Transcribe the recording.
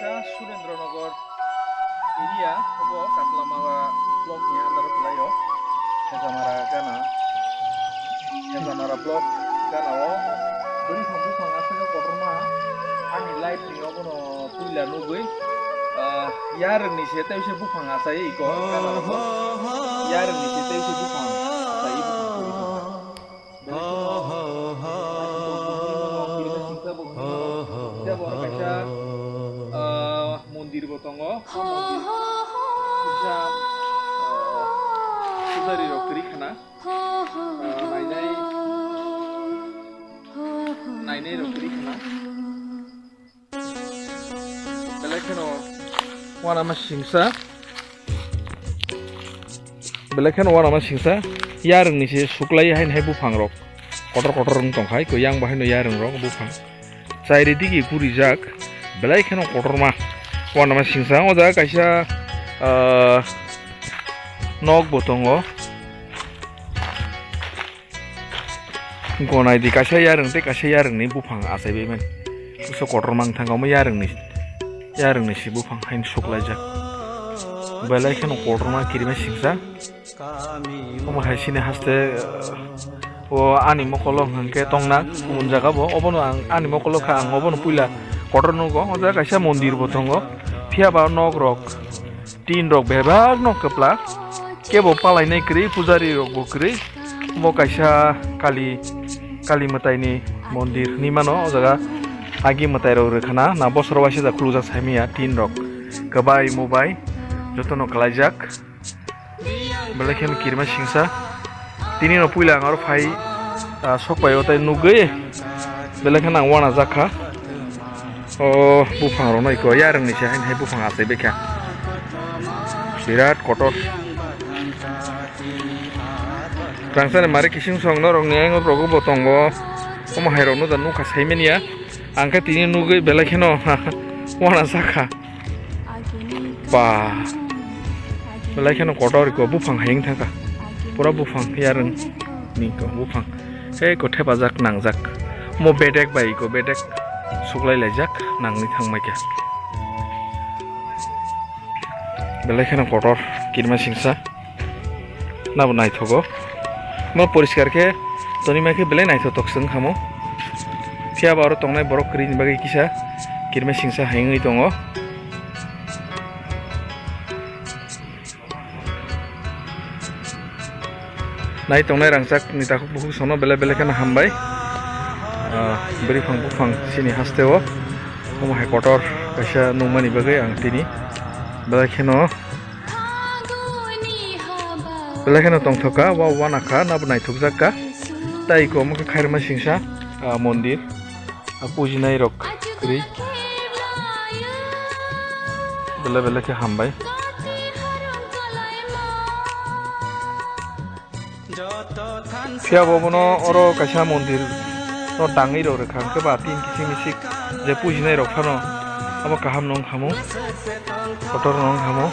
kaisa Surendranogor area obo Katlamara blok ni andar pelayo Hezamara blok gana o beri sambu sanga sanga kotorma ani light ni obo no puila nugui yar ni seta ise bufang asai iko gana o yar ni seta ise bufang asai mondir botongo bisa pujari rokri khana nainai rokri khana belakano wana masingsa yareng ni se suklai hain hai bufang rok kotor rong tongkhai ko yang bahai no yareng rok bufang chairi digi puri jak belai khano kotorma wana masingsa oja kaisa nok botongo gonai di kaisa yareng ni bufang asai bemen so kotormang thangau ma yareng ni si bufang hain suklai jak belai khano kotorma kirima singsa omo haisine haste o ani mokolo hangke tongna kumun jaga bo obono ani mokolo kha ang obono puila kotor nugo oja kaisa mondir botongo phia ba nok rok tin rok bebak nok kepla kebo palainai kri pujari rok bo kri mo kaisa kali matai ni mondir ni mano ojaga agi matai rok rekhana na bosor wase da khulujak saimia tin rok kabai mobai jotono kalajak belakhen kirma singsa tini no puila angaro phai sokpai otai nugui belakhen ang wana jakha o bufang ro naiko yareng ni se hain hai bufang asai bekha birat kotor rangsane mari kising song no rong ni ang rogo botongo omo hairo no da nukha saimenia angka tini nugui belakheno wana jakha ba belakhen kotor ko bufang haing thaka pura bufang yareng ni ko bufang he ko thepajak nangjak mo bedek bai ko bedek suklai laijak nangni thangmaikya belakhen kotor kirma singsa nabo naithogo mo poriskar ke tonima ke belai naithotok sung hamo phia baro tongnai borok kri ni bagai kisa kirma singsa haingui tongo nai tongnai rangchak ni takuk buku sono bele kana hambai beri bufang sini hasteo omo hai kotor kaisa nungmani bagai ang tini belakeno tongthoka wa wanakha nabo naithokjakka tai ko mo khairma singsa mondir pujinai rok kri bele ke hambai phia bobono oro kaisa mondir no dangai ro rekhang ke ba tin kising misik je pujinai rok phano abo kaham nong hamo kotor nong hamo